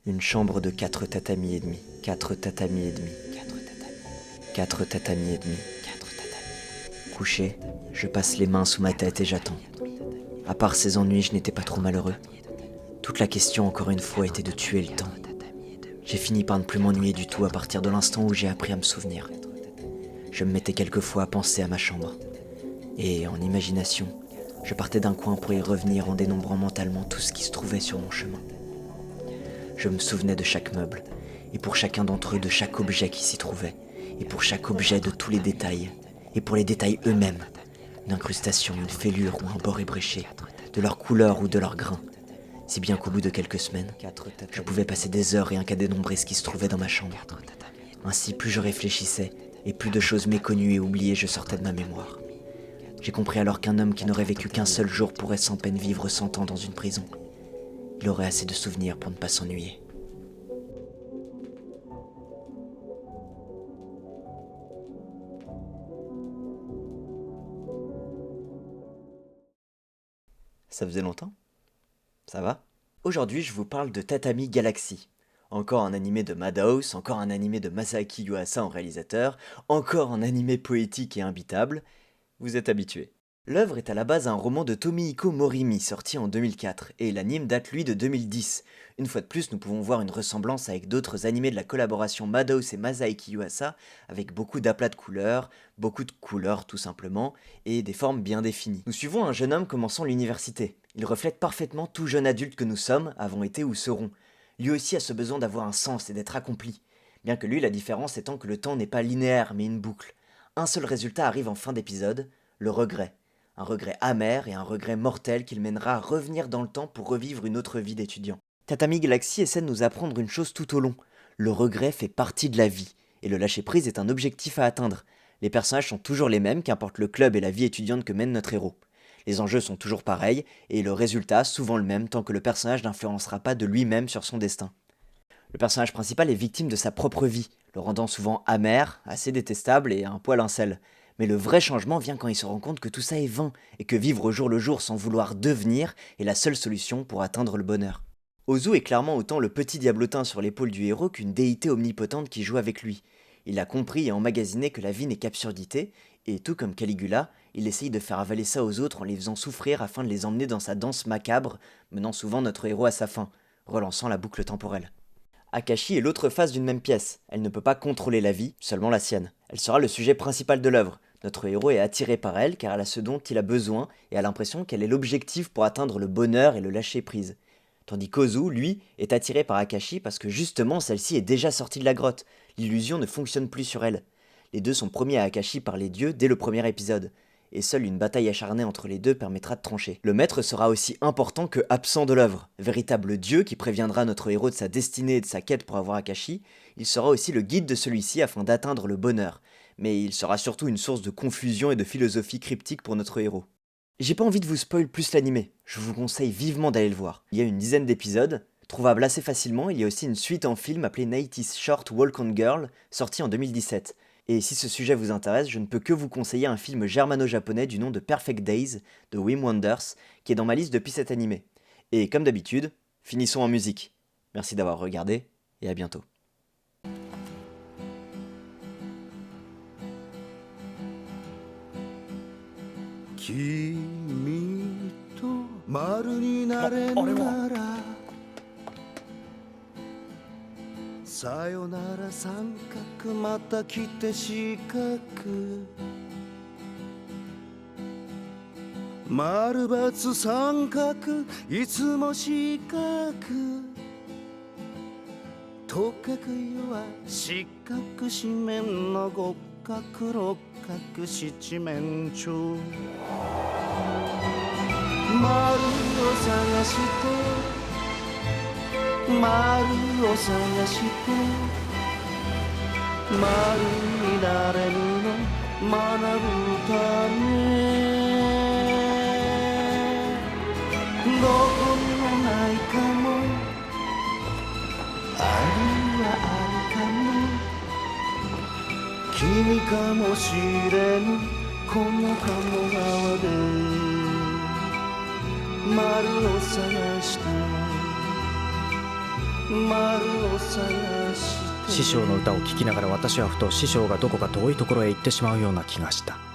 Une chambre de 4 tatamis et demi. 4 tatamis et demi. 4 tatamis et demi. Couché, je passe les mains sous ma tête et j'attends. À part ces ennuis, je n'étais pas trop malheureux. Toute la question, encore une fois, était de tuer le temps. J'ai fini par ne plus m'ennuyer du tout à partir de l'instant où j'ai appris à me souvenir. Je me mettais quelquefois à penser à ma chambre. Et en imagination, je partais d'un coin pour y revenir en dénombrant mentalement tout ce qui se trouvait sur mon chemin. Je me souvenais de chaque meuble, et pour chacun d'entre eux de chaque objet qui s'y trouvait, et pour chaque objet de tous les détails, et pour les détails eux-mêmes, une incrustation, une fêlure ou un bord ébréché, de leur couleur ou de leur grain. Si bien qu'au bout de quelques semaines, je pouvais passer des heures rien qu'à dénombrer ce qui se trouvait dans ma chambre. Ainsi, plus je réfléchissais, et plus de choses méconnues et oubliées je sortais de ma mémoire. J'ai compris alors qu'un homme qui n'aurait vécu qu'un seul jour pourrait sans peine vivre 100 ans dans une prison. Il aurait assez de souvenirs pour ne pas s'ennuyer. Ça faisait longtemps? Ça va? Aujourd'hui, je vous parle de Tatami Galaxy. Encore un animé de Madhouse, encore un animé de Masaaki Yuasa en réalisateur, encore un animé poétique et imbitable. Vous êtes habitués. L'œuvre est à la base un roman de Tomihiko Morimi sorti en 2004 et l'anime date lui de 2010. Une fois de plus, nous pouvons voir une ressemblance avec d'autres animés de la collaboration Madhouse et Masaaki Yuasa avec beaucoup d'aplats de couleurs tout simplement, et des formes bien définies. Nous suivons un jeune homme commençant l'université. Il reflète parfaitement tout jeune adulte que nous sommes, avons été ou serons. Lui aussi a ce besoin d'avoir un sens et d'être accompli. Bien que lui, la différence étant que le temps n'est pas linéaire mais une boucle. Un seul résultat arrive en fin d'épisode, le regret. Un regret amer et un regret mortel qu'il mènera à revenir dans le temps pour revivre une autre vie d'étudiant. Tatami Galaxy essaie de nous apprendre une chose tout au long. Le regret fait partie de la vie, et le lâcher-prise est un objectif à atteindre. Les personnages sont toujours les mêmes, qu'importe le club et la vie étudiante que mène notre héros. Les enjeux sont toujours pareils, et le résultat souvent le même tant que le personnage n'influencera pas de lui-même sur son destin. Le personnage principal est victime de sa propre vie, le rendant souvent amer, assez détestable et un poil incel. Mais le vrai changement vient quand il se rend compte que tout ça est vain, et que vivre au jour le jour sans vouloir devenir est la seule solution pour atteindre le bonheur. Ozu est clairement autant le petit diablotin sur l'épaule du héros qu'une déité omnipotente qui joue avec lui. Il a compris et emmagasiné que la vie n'est qu'absurdité, et tout comme Caligula, il essaye de faire avaler ça aux autres en les faisant souffrir afin de les emmener dans sa danse macabre, menant souvent notre héros à sa fin, relançant la boucle temporelle. Akashi est l'autre face d'une même pièce. Elle ne peut pas contrôler la vie, seulement la sienne. Elle sera le sujet principal de l'œuvre. Notre héros est attiré par elle car elle a ce dont il a besoin et a l'impression qu'elle est l'objectif pour atteindre le bonheur et le lâcher prise. Tandis qu'Ozu, lui, est attiré par Akashi parce que justement celle-ci est déjà sortie de la grotte. L'illusion ne fonctionne plus sur elle. Les deux sont promis à Akashi par les dieux dès le premier épisode. Et seule une bataille acharnée entre les deux permettra de trancher. Le maître sera aussi important que absent de l'œuvre. Véritable dieu qui préviendra notre héros de sa destinée et de sa quête pour avoir Akashi, il sera aussi le guide de celui-ci afin d'atteindre le bonheur. Mais il sera surtout une source de confusion et de philosophie cryptique pour notre héros. J'ai pas envie de vous spoil plus l'animé, je vous conseille vivement d'aller le voir. Il y a une dizaine d'épisodes, trouvable assez facilement, il y a aussi une suite en film appelée 90's Short Walk on Girl, sortie en 2017. Et si ce sujet vous intéresse, je ne peux que vous conseiller un film germano-japonais du nom de Perfect Days, de Wim Wenders, qui est dans ma liste depuis cet animé. Et comme d'habitude, finissons en musique. Merci d'avoir regardé, et à bientôt. 君と丸になれるならさよなら三角また来て四角丸×三角いつも四角とかくよは四角四面の五角六角七面鳥丸を探して丸を探して丸になれるの学ぶためどこにもないかもあるはあるかも君かもしれぬこの鴨川で丸を探して丸を探して師匠の歌を聴きながら私はふと師匠がどこか遠いところへ行ってしまうような気がした。